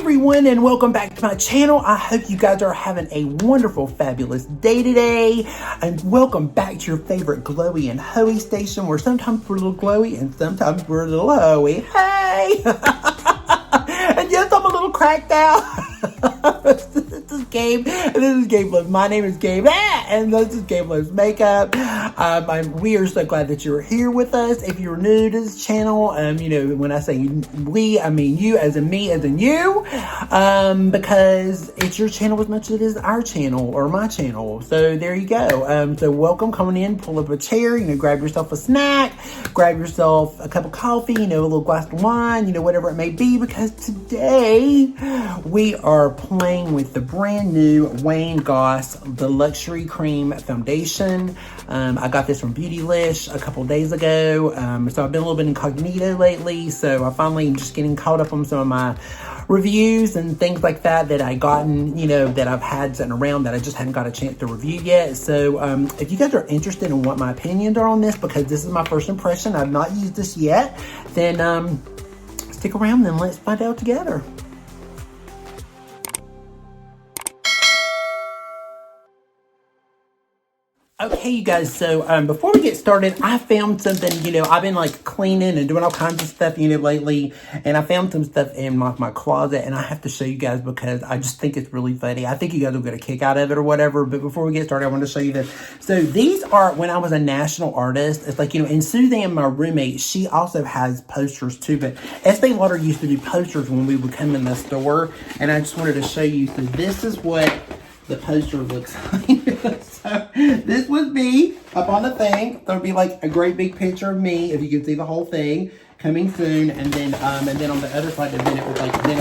everyone, and welcome back to my channel. I hope you guys are having a wonderful, fabulous day today. And welcome back to your favorite Glowy and HOEY station, where sometimes we're a little glowy and sometimes we're a little HOEY. Hey! And yes, I'm a little cracked out. This is Gabe, and this is Gabe Loves. My name is Gabe, and this is Gabe Loves Makeup. We are so glad that you're here with us. If you're new to this channel, you know, when I say we, I mean you, as in me, as in you, because it's your channel as much as it is our channel or my channel. So there you go. So welcome, coming in, pull up a chair, you know, grab yourself a snack, grab yourself a cup of coffee, you know, a little glass of wine, you know, whatever it may be, because today we are playing with the brand new Wayne Goss, the Luxury Cream Foundation. I got this from BEAUTYLISH a couple days ago. So I've been a little bit incognito lately. So I finally am just getting caught up on some of my reviews and things like that that I gotten, you know, that I've had sitting around that I just hadn't got a chance to review yet. So if you guys are interested in what my opinions are on this, because this is my first impression, I've not used this yet, then stick around and let's find out together. Okay, you guys, so before we get started, I found something, you know, I've been like cleaning and doing all kinds of stuff, you know, lately, and I found some stuff in my closet, and I have to show you guys because I just think it's really funny. I think you guys will get a kick out of it or whatever, but before we get started, I want to show you this. So these are, when I was a national artist, it's like, you know, and Suzanne, my roommate, she also has posters too, but Estee Lauder used to do posters when we would come in the store, and I just wanted to show you. So this is what the poster looks like. So this would be up on the thing. There would be like a great big picture of me, if you can see the whole thing, coming soon, and then on the other side, and then it was like, then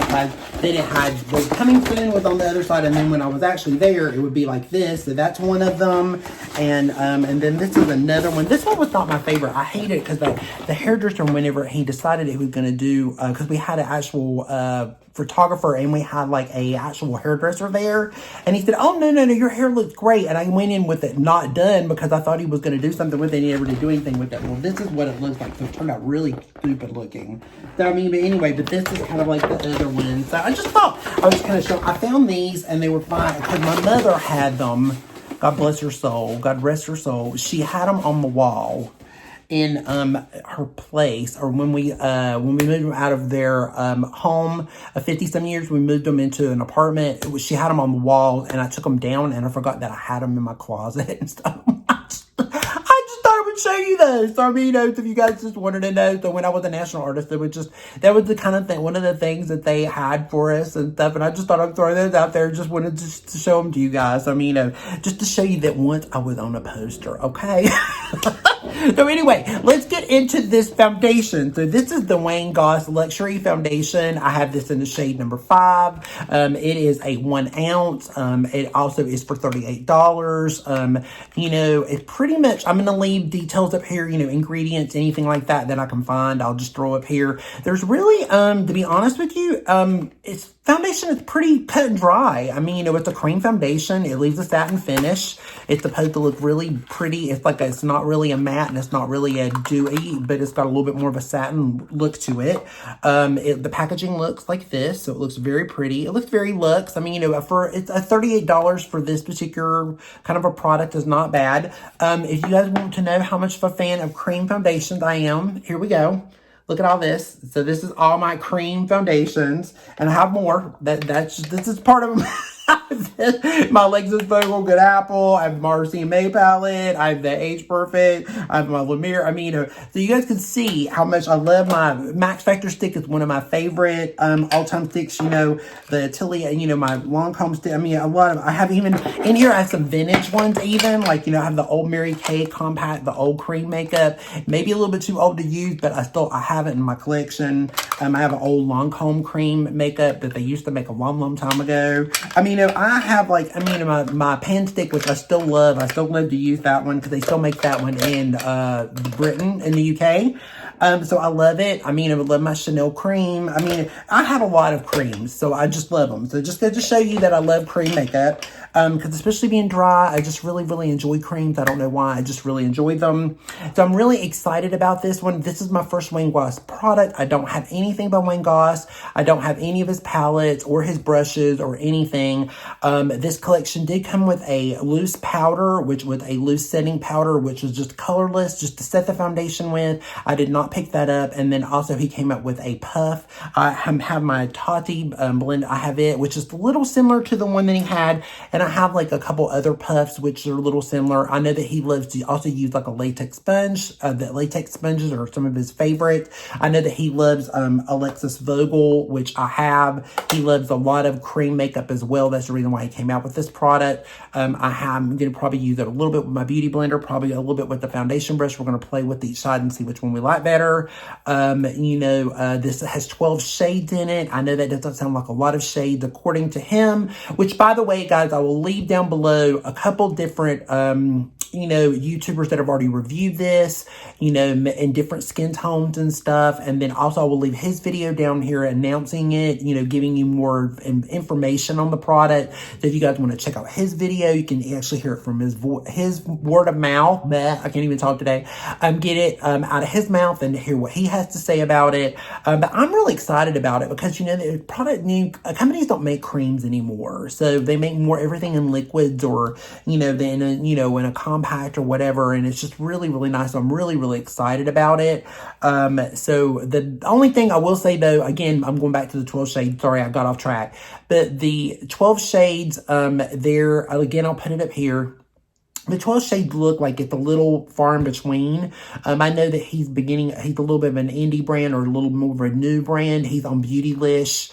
it had the coming soon was on the other side, and then when I was actually there, it would be like this. So that's one of them, and then this is another one. This one was not my favorite. I hate it because the hairdresser, whenever he decided he was going to do, because we had an actual photographer and we had like a actual hairdresser there, and he said, oh no, your hair looks great, and I went in with it not done because I thought he was going to do something with it, and he never did do anything with it. Well, this is what it looks like. So it turned out really stupid looking. So I mean, but anyway, but this is kind of like the other one. So I just thought I was kind of show. I found these and they were fine because my mother had them. God bless her soul. God rest her soul. She had them on the wall in her place, or when we moved them out of their home of 50-some years, we moved them into an apartment. She had them on the wall, and I took them down, and I forgot that I had them in my closet and stuff. I just thought I would show you those. So I mean, you know, if you guys just wanted to know, so when I was a national artist, that was the kind of thing, one of the things that they had for us and stuff, and I just thought I'd throw those out there. Just wanted to show them to you guys. I mean, you know, just to show you that once I was on a poster, okay? So anyway, let's get into this foundation. So this is the Wayne Goss Luxury Foundation. I have this in the shade number 5. It is a 1 ounce. It also is for $38. You know, it's pretty much, I'm going to leave details up here, you know, ingredients, anything like that I can find. I'll just throw up here. There's really, to be honest with you, it's foundation is pretty cut and dry. I mean, you know, it's a cream foundation. It leaves a satin finish. It's supposed to look really pretty. It's like it's not really a matte and it's not really a dewy, but it's got a little bit more of a satin look to it. The packaging looks like this, so it looks very pretty. It looks very luxe. I mean, you know, it's a $38 for this particular kind of a product is not bad. If you guys want to know how much of a fan of cream foundations I am, here we go. Look at all this. So this is all my cream foundations, and I have more. This is part of them. My Lexus Vogel Good Apple. I have the Marcy May palette. I have the Age Perfect. I have my Lumiere. I mean, you know, so you guys can see how much I love my Max Factor stick. Is one of my favorite all-time sticks. You know, the Tilly, you know, my Lancome stick. I mean, a lot of, I have even in here, I have some vintage ones even. Like, you know, I have the old Mary Kay compact, the old cream makeup. Maybe a little bit too old to use, but I have it in my collection. I have an old Lancome cream makeup that they used to make a long time ago. I mean, you know, I have like, I mean, my pen stick, which I still love. I still love to use that one because they still make that one in Britain, in the UK. So I love it. I mean, I love my Chanel cream. I mean, I have a lot of creams, so I just love them. So just to show you that I love cream makeup, because especially being dry, I just really, really enjoy creams. I don't know why. I just really enjoy them. So I'm really excited about this one. This is my first Wayne Goss product. I don't have anything by Wayne Goss. I don't have any of his palettes or his brushes or anything. This collection did come with a loose powder, which with a loose setting powder, which was just colorless, just to set the foundation with. I did not pick that up. And then also he came up with a puff. I have my Tati blend. I have it, which is a little similar to the one that he had. And I have like a couple other puffs, which are a little similar. I know that he loves to also use like a latex sponge. That latex sponges are some of his favorites. I know that he loves Alexis Vogel, which I have. He loves a lot of cream makeup as well. That's the reason why he came out with this product. I'm going to probably use it a little bit with my beauty blender, probably a little bit with the foundation brush. We're going to play with each side and see which one we like better. This has 12 shades in it. I know that doesn't sound like a lot of shades according to him, which by the way, guys, I will leave down below a couple different, YouTubers that have already reviewed this, in different skin tones and stuff. And then also I will leave his video down here announcing it, giving you more information on the product. So if you guys want to check out his video, you can actually hear it from his word of mouth. Bleh, I can't even talk today. Get it out of his mouth and hear what he has to say about it. But I'm really excited about it because, the product companies don't make creams anymore. So they make more everything in liquids or, in a compact or whatever. And it's just really, really nice. So I'm really, really excited about it. So the only thing I will say though, again, I'm going back to the 12 shades. Sorry, I got off track. But the 12 shades, there, again, I'll put it up here. The 12 shades look like it's a little far in between. I know that he's a little bit of an indie brand or a little more of a new brand. He's on BEAUTYLISH.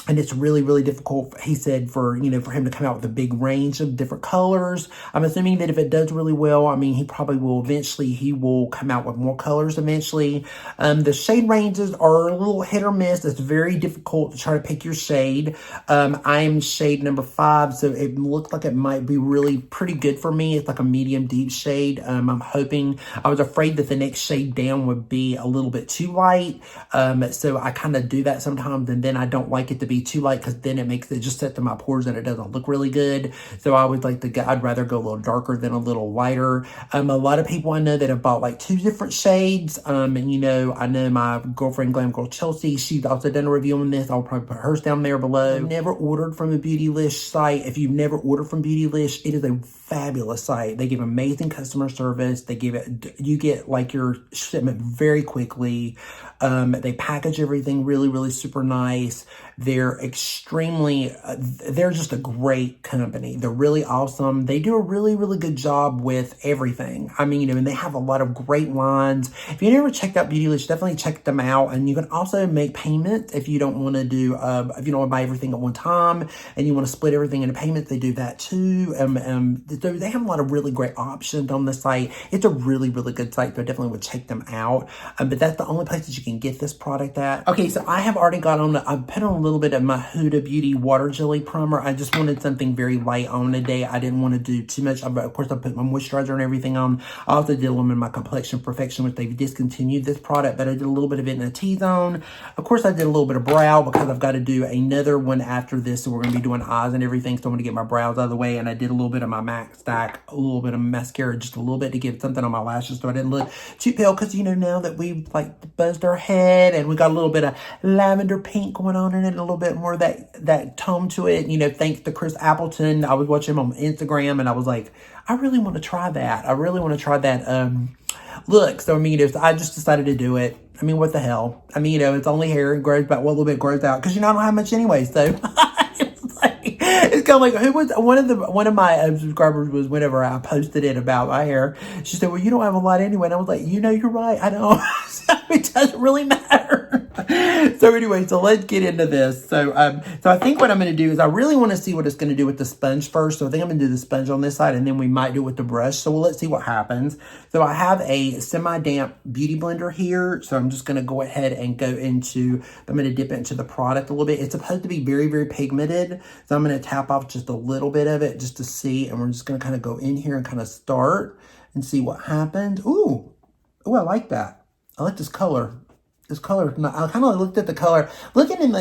And it's really, really difficult, he said, for him to come out with a big range of different colors. I'm assuming that if it does really well, he probably will he will come out with more colors eventually. The shade ranges are a little hit or miss. It's very difficult to try to pick your shade. I'm shade number 5, so it looks like it might be really pretty good for me. It's like a medium deep shade. I'm hoping, I was afraid that the next shade down would be a little bit too light. So I kind of do that sometimes, and then I don't like it to be too light because then it just set to my pores and it doesn't look really good. So I would I'd rather go a little darker than a little lighter. A lot of people I know that have bought like 2 different shades. I know my girlfriend Glam Girl Chelsea, she's also done a review on this. I'll probably put hers down there below. I've never ordered from a BEAUTYLISH site. If you've never ordered from BEAUTYLISH, it is a fabulous site. They give amazing customer service. You get like your shipment very quickly. They package everything really, really super nice. They're they're just a great company. They're really awesome. They do a really, really good job with everything. And they have a lot of great lines. If you never checked out BEAUTYLISH, definitely check them out. And you can also make payments if you don't want to do, if you don't want to buy everything at one time and you want to split everything into payments, they do that too. They have a lot of really great options on the site. It's a really, really good site, so I definitely would check them out. But that's the only place that you can get this product at. Okay, so I have already I've put on a little bit of my Huda Beauty Water Jelly Primer. I just wanted something very light on today. I didn't want to do too much. Of course, I put my moisturizer and everything on. I also did a little bit of my Complexion Perfection, which they've discontinued this product, but I did a little bit of it in a T-zone. Of course, I did a little bit of brow because I've got to do another one after this, so we're going to be doing eyes and everything, so I'm going to get my brows out of the way, and I did a little bit of my MAC Stack, a little bit of mascara, just a little bit to give something on my lashes so I didn't look too pale, because, now that we've buzzed our head and we got a little bit of lavender pink going on in it, a little bit more of that tone to it, thanks to Chris Appleton. I was watching him on Instagram and I was like, I really want to try that. I really want to try that look. So, I just decided to do it. What the hell? It's only hair. It grows back. Well, a little bit grows out because, I don't have much anyway. So, it's kind of like, who was one of my subscribers was whenever I posted it about my hair, she said, well, you don't have a lot anyway. And I was like, you're right. I don't. So it doesn't really matter. So anyway, so let's get into this. So I think what I'm going to do is I really want to see what it's going to do with the sponge first. So I think I'm going to do the sponge on this side and then we might do it with the brush. So let's see what happens. So I have a semi-damp beauty blender here. So I'm just going to go ahead and I'm going to dip into the product a little bit. It's supposed to be very, very pigmented. So I'm going to tap off just a little bit of it just to see. And we're just going to kind of go in here and kind of start and see what happens. Ooh, I like that. I like this color. This color, I kind of looked at the color. Looking in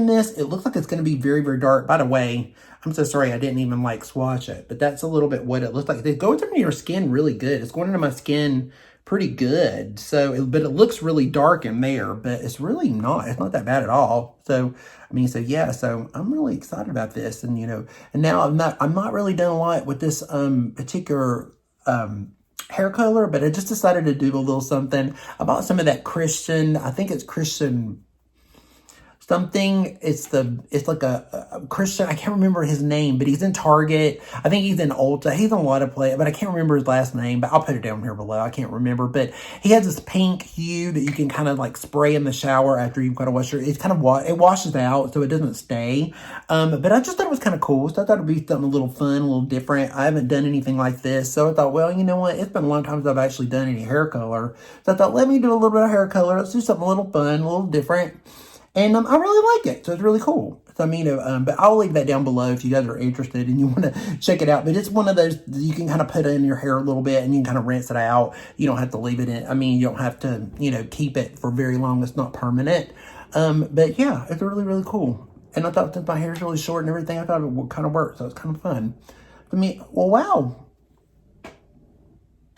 this, it looks like it's going to be very, very dark. By the way, I'm so sorry I didn't even like swatch it, but that's a little bit what it looks like. It goes into your skin really good. It's going into my skin pretty good. So, but it looks really dark in there, but it's really not. It's not that bad at all. So, I mean, so yeah. So I'm really excited about this, and you know, and now I'm not really done a lot with this particular hair color, but I just decided to do a little something about some of that Christian, I think it's Christian something. It's like a Christian, I can't remember his name, but he's in Target. I think he's in Ulta. He's in a lot of places, but I can't remember his last name, but I'll put it down here below. I can't remember, but he has this pink hue that you can kind of like spray in the shower after you've got to wash your, it's kind of, it washes out so it doesn't stay. But I just thought it was kind of cool. So I thought it'd be something a little fun, a little different. I haven't done anything like this. So I thought, well, you know what? It's been a long time since I've actually done any hair color. So I thought, let me do a little bit of hair color. Let's do something a little fun, a little different. And I really like it. So it's really cool. So, I mean, but I'll leave that down below if you guys are interested and you want to check it out. But it's one of those, you can kind of put it in your hair a little bit and you can kind of rinse it out. You don't have to leave it in. I mean, you don't have to, you know, keep it for very long. It's not permanent. But yeah, it's really, really cool. And I thought since my hair is really short and everything, I thought it would kind of work. So it's kind of fun. I mean, well, wow.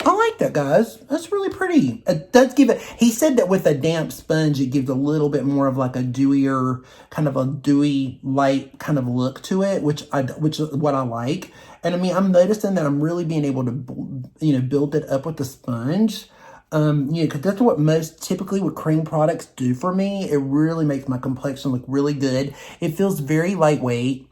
I like that, guys. That's really pretty. It does give it, he said that with a damp sponge, it gives a little bit more of like a dewier, kind of a dewy, light kind of look to it, which is what I like. And I mean, I'm noticing that I'm really being able to, you know, build it up with the sponge. You know, because that's what most typically what cream products do for me. It really makes my complexion look really good. It feels very lightweight.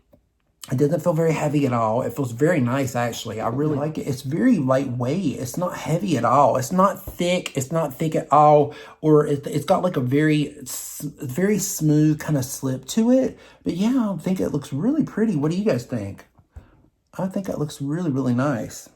It doesn't feel very heavy at all. It feels very nice, actually. I really like it. It's very lightweight. It's not heavy at all. It's not thick. It's not thick at all. Or it's got like a very smooth kind of slip to it. But yeah, I think it looks really pretty. What do you guys think? I think it looks really, really nice.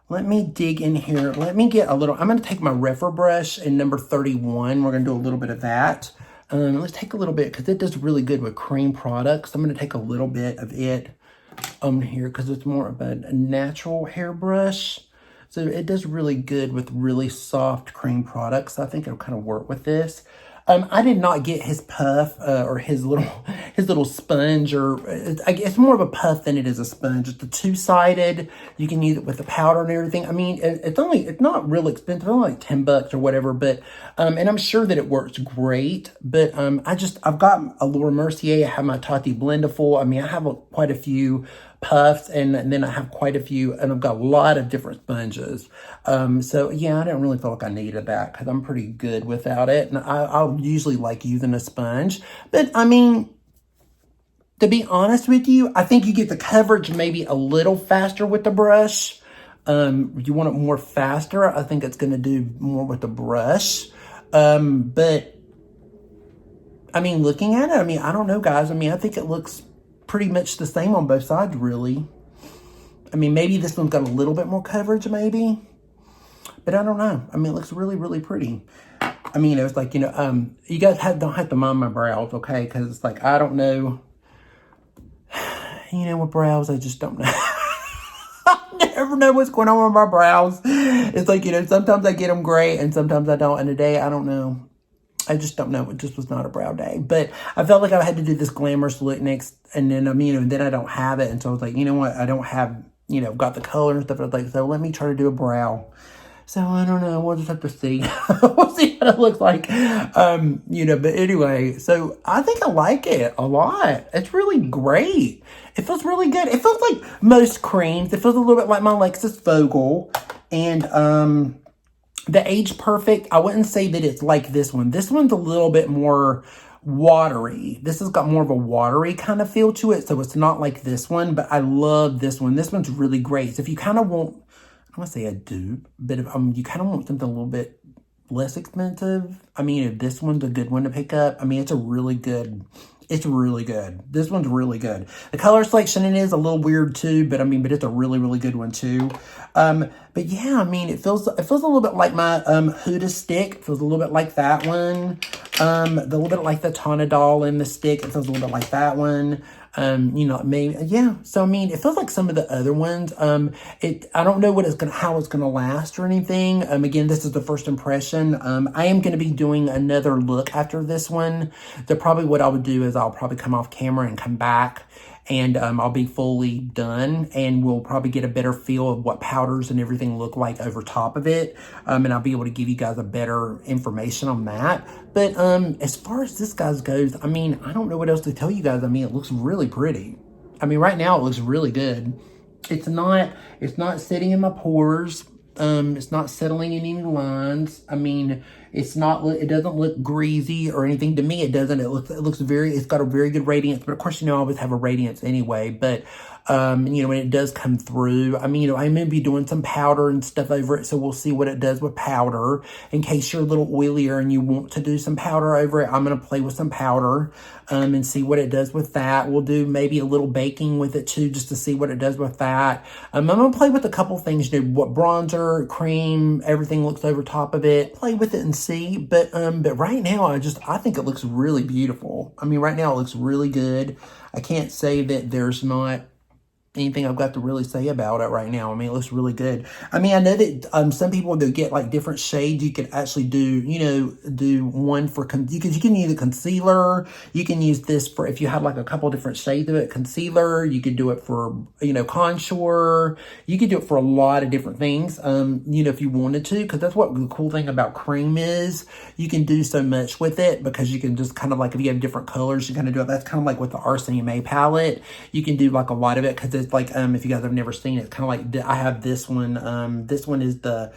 Let me dig in here. Let me get a little, I'm going to take my Refer brush in number 31. We're going to do a little bit of that. Let's take a little bit because it does really good with cream products. I'm going to take a little bit of it here because it's more of a natural hairbrush. So it does really good with really soft cream products. I think it'll kind of work with this. I did not get his puff or his little sponge, or I guess it's more of a puff than it is a sponge. It's the two-sided. You can use it with the powder and everything. I mean, it's not real expensive. It's only like $10 or whatever, but and I'm sure that it works great. But I've got a Laura Mercier. I have my Tati Blendiful. I mean, I have quite a few puffs, and then I have quite a few, and I've got a lot of different sponges. So yeah, I didn't really feel like I needed that because I'm pretty good without it. And I'll usually like using a sponge, but I mean, to be honest with you, I think you get the coverage maybe a little faster with the brush. You want it more faster. I think it's going to do more with the brush. But I mean, looking at it, I mean, I don't know, guys. I mean, I think it looks pretty much the same on both sides, really. I mean, maybe this one's got a little bit more coverage, maybe. But I don't know. I mean, it looks really, really pretty. I mean, it was like, you know, you guys don't have to mind my brows, okay? Because it's like, I don't know. You know, with brows, I just don't know. I never know what's going on with my brows. It's like, you know, sometimes I get them great and sometimes I don't. And today, I don't know. I just don't know. It just was not a brow day. But I felt like I had to do this glamorous look next. And then, you know, then I don't have it. And so I was like, you know what? I don't have, you know, got the color and stuff. I was like, so let me try to do a brow. So I don't know. We'll just have to see. We'll see what it looks like. You know, but anyway, so I think I like it a lot. It's really great. It feels really good. It feels like most creams. It feels a little bit like my Lexus Vogel. And the Age Perfect, I wouldn't say that it's like this one. This one's a little bit more watery. This has got more of a watery kind of feel to it. So it's not like this one, but I love this one. This one's really great. So if you kind of want, I want to say a dupe, but if you kind of want something a little bit less expensive, I mean, if this one's a good one to pick up, I mean, it's really good. This one's really good. The color selection in it is a little weird too, but I mean, but it's a really, really good one too. But yeah, I mean, it feels a little bit like my Huda stick. It feels a little bit like that one. A little bit like the Tonadol in the stick. It feels a little bit like that one. You know, maybe, yeah. So, I mean, it feels like some of the other ones. I don't know how it's gonna last or anything. Again, this is the first impression. I am gonna be doing another look after this one. So probably what I would do is I'll probably come off camera and come back, and I'll be fully done, and we'll probably get a better feel of what powders and everything look like over top of it. And I'll be able to give you guys a better information on that. But as far as this guys goes, I mean, I don't know what else to tell you guys. I mean, it looks really pretty. I mean, right now it looks really good. It's not sitting in my pores. It's not settling in any lines. I mean, it doesn't look greasy or anything. To me, it doesn't. It's got a very good radiance, but of course, you know, I always have a radiance anyway, but, you know, when it does come through, I mean, you know, I'm going to be doing some powder and stuff over it, so we'll see what it does with powder. In case you're a little oilier and you want to do some powder over it, I'm going to play with some powder, and see what it does with that. We'll do maybe a little baking with it too, just to see what it does with that. I'm going to play with a couple things, you know, what bronzer, cream, everything looks over top of it. Play with it and see, but right now, I think it looks really beautiful. I mean, right now it looks really good. I can't say that there's not anything I've got to really say about it right now. I mean, it looks really good. I mean, I know that some people, they'll get like different shades. You could actually do, you know, do one for, you can use a concealer. You can use this for, if you have like a couple different shades of it, concealer. You could do it for, you know, contour. You could do it for a lot of different things, you know, if you wanted to, because that's what the cool thing about cream is. You can do so much with it because you can just kind of like, if you have different colors, you kind of do it. That's kind of like with the RCMA palette. You can do like a lot of it because it's like, if you guys have never seen it, it's kind of like, I have this one. This one is the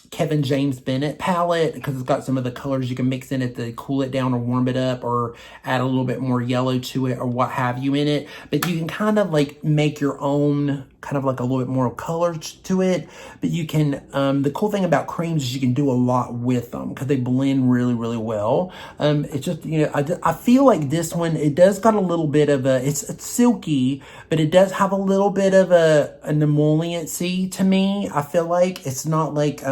Kevin James Bennett palette, because it's got some of the colors you can mix in it to cool it down or warm it up or add a little bit more yellow to it or what have you in it. But you can kind of like make your own kind of like a little bit more color to it. But you can, the cool thing about creams is you can do a lot with them because they blend really, really well. It's just, you know, I feel like this one, it does got a little bit of a, it's silky, but it does have a little bit of an emolliency to me. I feel like it's not like,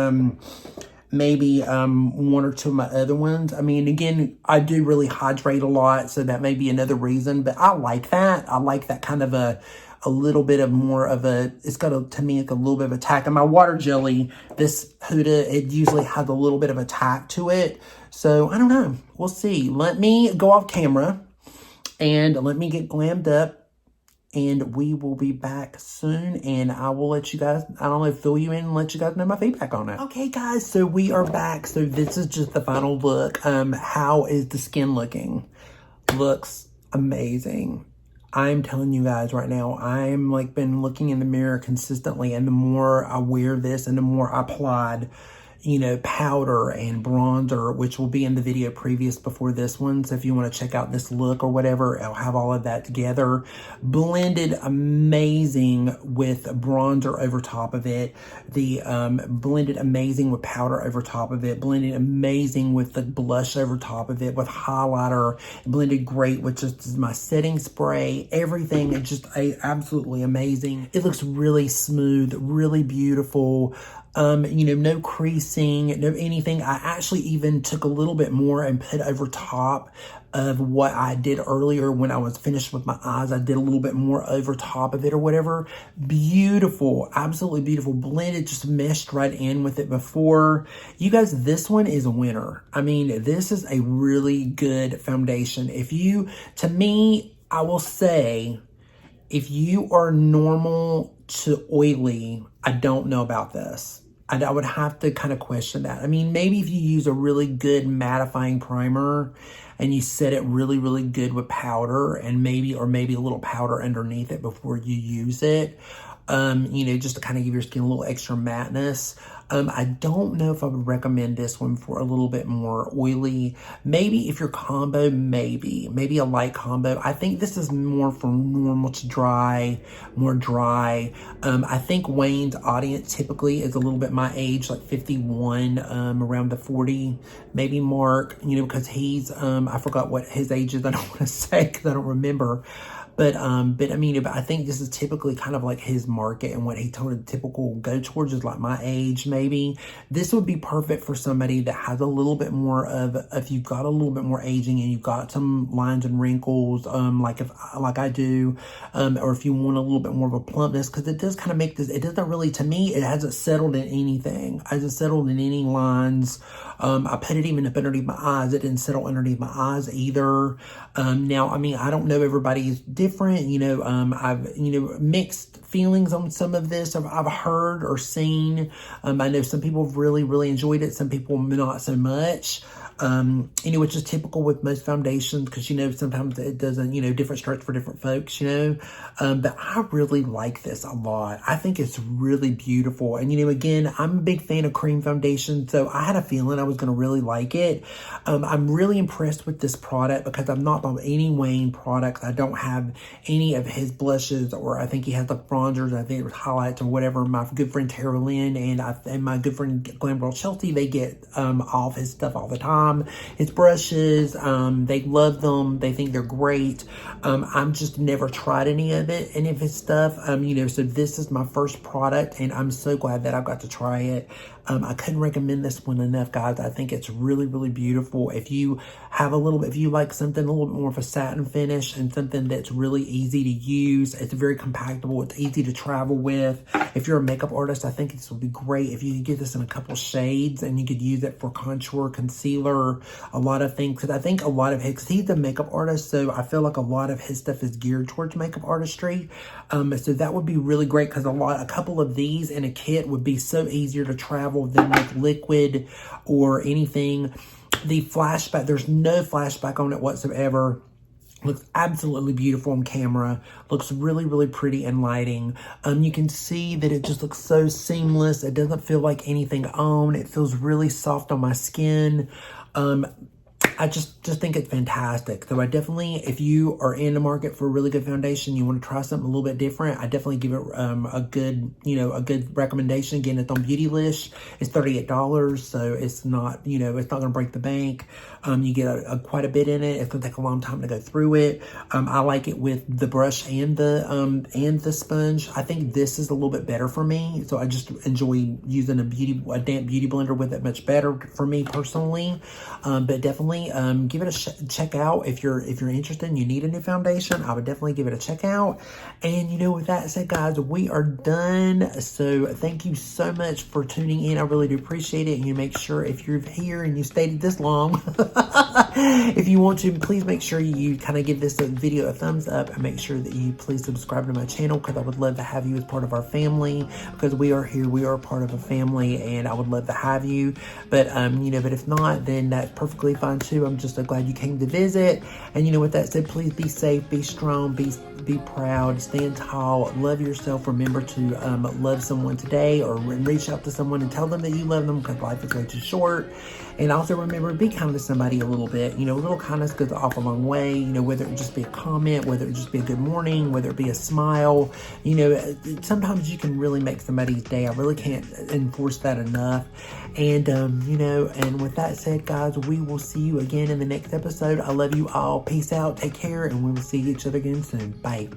maybe one or two of my other ones. I mean, again, I do really hydrate a lot, so that may be another reason, but I like that. I like that kind of a little bit of more of a, it's got to me, like a little bit of attack. And my water jelly, this Huda, it usually has a little bit of attack to it. So I don't know. We'll see. Let me go off camera and let me get glammed up. And we will be back soon, and I will let you guys, I don't know, fill you in and let you guys know my feedback on it. Okay, guys, so we are back. So this is just the final look. How is the skin looking? Looks amazing. I'm telling you guys right now, I'm like been looking in the mirror consistently, and the more I wear this and the more I applied, you know, powder and bronzer, which will be in the video previous before this one. So if you want to check out this look or whatever, I'll have all of that together. Blended amazing with bronzer over top of it. The blended amazing with powder over top of it. Blended amazing with the blush over top of it with highlighter. Blended great with just my setting spray. Everything is just absolutely amazing. It looks really smooth, really beautiful. You know, no creasing, no anything. I actually even took a little bit more and put over top of what I did earlier when I was finished with my eyes. I did a little bit more over top of it or whatever. Beautiful, absolutely beautiful. Blended, just meshed right in with it before. You guys, this one is a winner. I mean, this is a really good foundation. If you, to me, I will say, if you are normal to oily, I don't know about this. I would have to kind of question that. I mean, maybe if you use a really good mattifying primer and you set it really, really good with powder and maybe a little powder underneath it before you use it, you know, just to kind of give your skin a little extra mateness. I don't know if I would recommend this one for a little bit more oily. Maybe if you're combo, maybe a light combo. I think this is more for normal to dry, more dry. I think Wayne's audience typically is a little bit my age, like 51, around the 40 maybe mark, you know, because he's, I forgot what his age is. I don't want to say because I don't remember. But I mean, I think this is typically kind of like his market and what he told the typical go towards is like my age, maybe. This would be perfect for somebody that has a little bit more of, if you've got a little bit more aging and you've got some lines and wrinkles, like I do, or if you want a little bit more of a plumpness, because it does kind of make this, it doesn't really, to me, it hasn't settled in anything. It hasn't settled in any lines. I put it even up underneath my eyes. It didn't settle underneath my eyes either. Now, I mean, I don't know, everybody's different, you know. I've, you know, mixed feelings on some of this. I've heard or seen. I know some people have really enjoyed it. Some people not so much. You know, which is typical with most foundations, because, you know, sometimes it doesn't, you know, different strokes for different folks, you know. But I really like this a lot. I think it's really beautiful. And, you know, again, I'm a big fan of cream foundation, so I had a feeling I was going to really like it. I'm really impressed with this product because I'm not on any Wayne products. I don't have any of his blushes, or I think he has the bronzers, I think it was highlights or whatever. My good friend Tara Lynn and my good friend Glam Girl Chelsea, they get all of his stuff all the time. His brushes, they love them. They think they're great. I'm just never tried any of his stuff. You know, so this is my first product, and I'm so glad that I got to try it. I couldn't recommend this one enough, guys. I think it's really beautiful. If you have if you like something a little bit more of a satin finish and something that's really easy to use, it's very compactable, it's easy to travel with. If you're a makeup artist, I think this would be great if you could get this in a couple shades and you could use it for contour, concealer, a lot of things. Because I think a lot of his, he's a makeup artist, so I feel like a lot of his stuff is geared towards makeup artistry. So that would be really great, because a couple of these in a kit would be so easier to travel than with liquid or anything. The flashback, there's no flashback on it whatsoever. Looks absolutely beautiful on camera. Looks really pretty in lighting. You can see that it just looks so seamless. It doesn't feel like anything on. It feels really soft on my skin. I just think it's fantastic. So I definitely, if you are in the market for a really good foundation, you want to try something a little bit different, I definitely give it a good recommendation. Again, it's on BEAUTYLISH. It's $38, so it's not, you know, it's not going to break the bank. You get quite a bit in it. It's going to take a long time to go through it. I like it with the brush and the sponge. I think this is a little bit better for me, so I just enjoy using a damp beauty blender with it much better for me personally. But definitely give it a check out if you're interested and you need a new foundation. I would definitely give it a check out. And you know, with that said, guys, we are done. So thank you so much for tuning in. I really do appreciate it. And you make sure, if you're here and you stayed this long, if you want to, please make sure you kind of give this video a thumbs up, and make sure that you please subscribe to my channel, because I would love to have you as part of our family, because we are here, we are part of a family, and I would love to have you. But you know, but if not, then that's perfectly fine too. I'm just so glad you came to visit. And you know, with that said, please be safe, be strong, be proud, stand tall, love yourself. Remember to love someone today, or reach out to someone and tell them that you love them, because life is way too short. And also remember, be kind to somebody a little bit. You know, a little kindness goes off a long way. You know, whether it just be a comment, whether it just be a good morning, whether it be a smile. You know, sometimes you can really make somebody's day. I really can't enforce that enough. And, you know, and with that said, guys, we will see you again in the next episode. I love you all. Peace out. Take care. And we will see each other again soon. Bye.